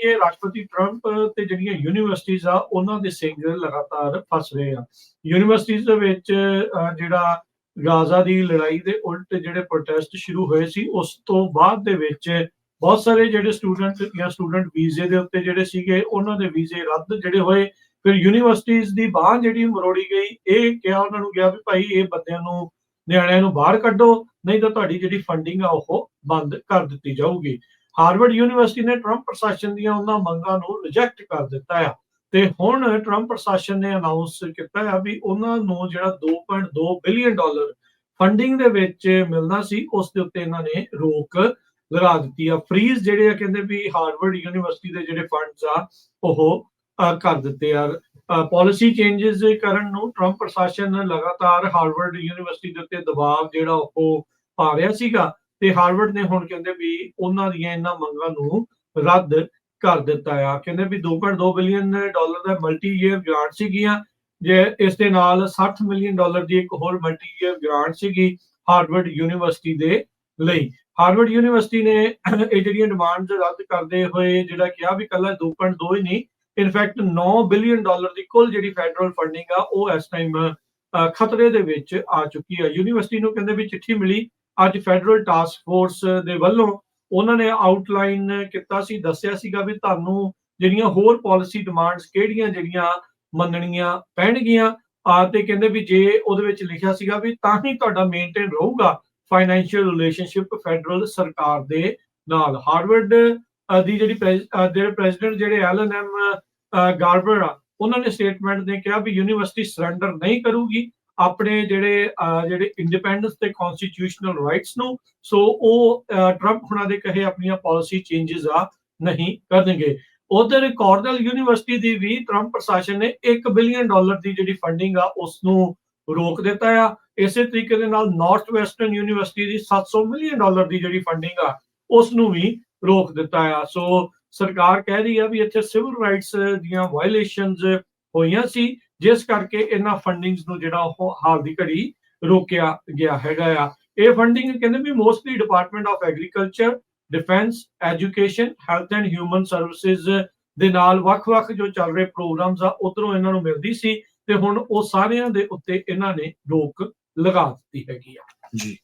ਕਿ ਰਾਸ਼ਟਰਪਤੀ ਟਰੰਪ ਤੇ ਜਿਹੜੀਆਂ ਯੂਨੀਵਰਸਿਟੀਜ਼ ਆ ਉਹਨਾਂ ਦੇ ਸਿੰਘ ਲਗਾਤਾਰ ਫਸ ਰਹੇ ਆ। ਯੂਨੀਵਰਸਿਟੀਜ਼ ਦੇ ਵਿੱਚ ਜਿਹੜਾ ਗਾਜ਼ਾ ਦੀ ਲੜਾਈ ਦੇ ਉਲਟ ਜਿਹੜੇ ਪ੍ਰੋਟੈਸਟ ਸ਼ੁਰੂ ਹੋਏ ਸੀ, ਉਸ ਤੋਂ ਬਾਅਦ ਦੇ ਵਿੱਚ ਬਹੁਤ ਸਾਰੇ ਜਿਹੜੇ ਸਟੂਡੈਂਟ ਜਾਂ ਸਟੂਡੈਂਟ ਵੀਜ਼ੇ ਦੇ ਉੱਤੇ ਜਿਹੜੇ ਸੀਗੇ ਉਹਨਾਂ ਦੇ ਵੀਜ਼ੇ ਰੱਦ ਜਿਹੜੇ ਹੋਏ। ਫਿਰ ਯੂਨੀਵਰਸਿਟੀਜ਼ ਦੀ ਬਾਂਹ ਜਿਹੜੀ ਮਰੋੜੀ ਗਈ, ਇਹ ਕਿਹਾ ਉਹਨਾਂ ਨੂੰ ਗਿਆ ਵੀ ਭਾਈ ਇਹ ਬੰਦਿਆਂ ਨੂੰ, ਨਿਆਣਿਆਂ ਨੂੰ ਬਾਹਰ ਕੱਢੋ, ਨਹੀਂ ਤਾਂ ਤੁਹਾਡੀ ਜਿਹੜੀ ਫੰਡਿੰਗ ਆ ਉਹ ਬੰਦ ਕਰ ਦਿੱਤੀ ਜਾਊਗੀ। ਹਾਰਵਰਡ ਯੂਨੀਵਰਸਿਟੀ ਨੇ ਟਰੰਪ ਪ੍ਰਸ਼ਾਸਨ ਦੀਆਂ ਉਹਨਾਂ ਮੰਗਾਂ ਨੂੰ ਰਿਜੈਕਟ ਕਰ ਦਿੱਤਾ ਆ ਤੇ ਹੁਣ ਟਰੰਪ ਪ੍ਰਸ਼ਾਸਨ ਨੇ ਅਨਾਉਂਸ ਕੀਤਾ ਆ ਵੀ ਉਹਨਾਂ ਨੂੰ ਜਿਹੜਾ 2.2 ਬਿਲੀਅਨ ਡਾਲਰ ਫੰਡਿੰਗ ਦੇ ਵਿੱਚ ਮਿਲਣਾ ਸੀ, ਉਸ ਦੇ ਉੱਤੇ ਇਹਨਾਂ ਨੇ ਰੋਕ ਲਗਾ ਦਿੱਤੀ ਆ। ਫਰੀਜ਼ ਜਿਹੜੇ ਆ ਕਹਿੰਦੇ ਵੀ ਹਾਰਵਰਡ ਯੂਨੀਵਰਸਿਟੀ ਦੇ ਜਿਹੜੇ ਫੰਡਸ ਆ ਉਹ ਕਰ ਦਿੱਤੇ ਆ। ਪਾਲਿਸੀ ਚੇਂਜਸ ਕਰਨ ਨੂੰ ਟਰੰਪ ਪ੍ਰਸ਼ਾਸਨ ਲਗਾਤਾਰ ਹਾਰਵਰਡ ਯੂਨੀਵਰਸਿਟੀ ਦੇ ਉੱਤੇ ਦਬਾਅ ਜਿਹੜਾ ਉਹ ਪਾ ਰਿਹਾ ਸੀਗਾ ਤੇ ਹਾਰਵਰਡ ਨੇ ਹੁਣ ਕਹਿੰਦੇ ਵੀ ਉਹਨਾਂ ਦੀਆਂ ਇਹਨਾਂ ਮੰਗਾਂ ਨੂੰ ਰੱਦ ਕਰ ਦਿੱਤਾ ਆ। ਕਹਿੰਦੇ ਵੀ 2.2 ਬਿਲੀਅਨ ਡਾਲਰ ਦਾ ਮਲਟੀ ਈਅਰ ਗ੍ਰਾਂਟ ਸੀਗੀਆਂ, ਜੇ ਇਸ ਦੇ ਨਾਲ 60 ਮਿਲੀਅਨ ਡਾਲਰ ਦੀ ਇੱਕ ਹੋਰ ਮਲਟੀ ਈਅਰ ਗ੍ਰਾਂਟ ਸੀਗੀ ਹਾਰਵਰਡ ਯੂਨੀਵਰਸਿਟੀ ਦੇ ਲਈ। ਹਾਰਵਰਡ ਯੂਨੀਵਰਸਿਟੀ ਨੇ ਇਹ ਜਿਹੜੀਆਂ ਡਿਮਾਂਡਸ ਰੱਦ ਕਰਦੇ ਹੋਏ ਜਿਹੜਾ ਕਿਹਾ ਵੀ ਕੱਲਾ 2.2 ਹੀ ਨਹੀਂ, ਇਨਫੈਕਟ 9 ਬਿਲੀਅਨ ਡਾਲਰ ਦੀ ਕੁੱਲ ਜਿਹੜੀ ਫੈਡਰਲ ਫੰਡਿੰਗ ਆ ਉਹ ਇਸ ਟਾਈਮ ਖਤਰੇ ਦੇ ਵਿੱਚ ਆ ਚੁੱਕੀ ਹੈ। ਯੂਨੀਵਰਸਿਟੀ ਨੂੰ ਕਹਿੰਦੇ ਵੀ ਚਿੱਠੀ ਮਿਲੀ ਅੱਜ ਫੈਡਰਲ ਟਾਸਕ ਫੋਰਸ ਦੇ ਵੱਲੋਂ, ਉਹਨਾਂ ਨੇ ਆਊਟਲਾਈਨ ਕੀਤਾ ਸੀ, ਦੱਸਿਆ ਸੀਗਾ ਵੀ ਤੁਹਾਨੂੰ ਜਿਹੜੀਆਂ ਹੋਰ ਪਾਲਿਸੀ ਡਿਮਾਂਡਸ ਕਿਹੜੀਆਂ ਜਿਹੜੀਆਂ ਮੰਨਣੀਆਂ ਪੈਣਗੀਆਂ ਤੇ ਕਹਿੰਦੇ ਵੀ ਜੇ ਉਹਦੇ ਵਿੱਚ ਲਿਖਿਆ ਸੀਗਾ ਵੀ ਤਾਂ ਹੀ ਤੁਹਾਡਾ ਮੇਨਟੇਨ ਰਹੂਗਾ ਫਾਈਨੈਂਸ਼ੀਅਲ ਰਿਲੇਸ਼ਨਸ਼ਿਪ ਫੈਡਰਲ ਸਰਕਾਰ ਦੇ ਨਾਲ। ਹਾਰਵਰਡ ਦੀ ਜਿਹੜੀ ਪ੍ਰੈਜ਼ੀਡੈਂਟ ਜਿਹੜੇ ਐਲਨ ਐਮ ਗਾਰਬਰ ਆ, ਉਹਨਾਂ ਨੇ ਸਟੇਟਮੈਂਟ ਨੇ ਕਿਹਾ ਵੀ ਯੂਨੀਵਰਸਿਟੀ ਸਰੈਂਡਰ ਨਹੀਂ ਕਰੂਗੀ ਆਪਣੇ ਜਿਹੜੇ ਇੰਡੀਪੈਂਡੈਂਸ ਤੇ ਕਨਸਟੀਟਿਊਸ਼ਨਲ ਰਾਈਟਸ ਨੂੰ, ਸੋ ਉਹ ਟਰੰਪ ਹੁਣਾਂ ਦੇ ਕਹੇ ਆਪਣੀਆਂ ਪਾਲਿਸੀ ਚੇਂਜਸ ਆ ਨਹੀਂ ਕਰਨਗੇ। ਉਧਰ ਕਾਰਨੈਲ ਯੂਨੀਵਰਸਿਟੀ ਦੀ ਵੀ ਟਰੰਪ ਪ੍ਰਸ਼ਾਸਨ ਨੇ 1 ਬਿਲੀਅਨ ਡਾਲਰ ਦੀ ਜਿਹੜੀ ਫੰਡਿੰਗ ਆ ਉਸ ਨੂੰ ਰੋਕ ਦਿੱਤਾ ਆ। ਇਸੇ ਤਰੀਕੇ ਦੇ ਨਾਲ ਨਾਰਥ ਵੈਸਟਰਨ ਯੂਨੀਵਰਸਿਟੀ ਦੀ 700 ਮਿਲੀਅਨ ਡਾਲਰ ਦੀ ਜਿਹੜੀ ਫੰਡਿੰਗ ਆ ਉਸ ਨੂੰ ਵੀ ਰੋਕ ਦਿੱਤਾ ਆ। ਸੋ ਸਰਕਾਰ ਕਹਿ ਰਹੀ ਆ ਵੀ ਇੱਥੇ ਸਿਵਲ ਰਾਈਟਸ ਦੀਆਂ ਵਾਇਲੇਸ਼ਨਸ ਹੋਈਆਂ ਸੀ, ਜਿਸ ਕਰਕੇ ਇਹਨਾਂ ਫੰਡਿੰਗਸ ਨੂੰ ਜਿਹੜਾ ਉਹ ਹਾਲ ਦੀ ਘੜੀ ਰੋਕਿਆ ਗਿਆ ਹੈਗਾ ਆ। ਇਹ ਫੰਡਿੰਗ ਕਹਿੰਦੇ ਵੀ mostly department of agriculture, defence, education, health and human services ਦੇ ਨਾਲ ਵੱਖ-ਵੱਖ ਜੋ ਚੱਲ ਰਹੇ ਪ੍ਰੋਗਰਾਮਸ ਆ ਉਧਰੋਂ ਇਹਨਾਂ ਨੂੰ ਮਿਲਦੀ ਸੀ ਤੇ ਹੁਣ ਉਹ ਸਾਰਿਆਂ ਦੇ ਉੱਤੇ ਇਹਨਾਂ ਨੇ ਰੋਕ ਲਗਾ ਦਿੱਤੀ ਹੈਗੀ ਆ। ਜੀ।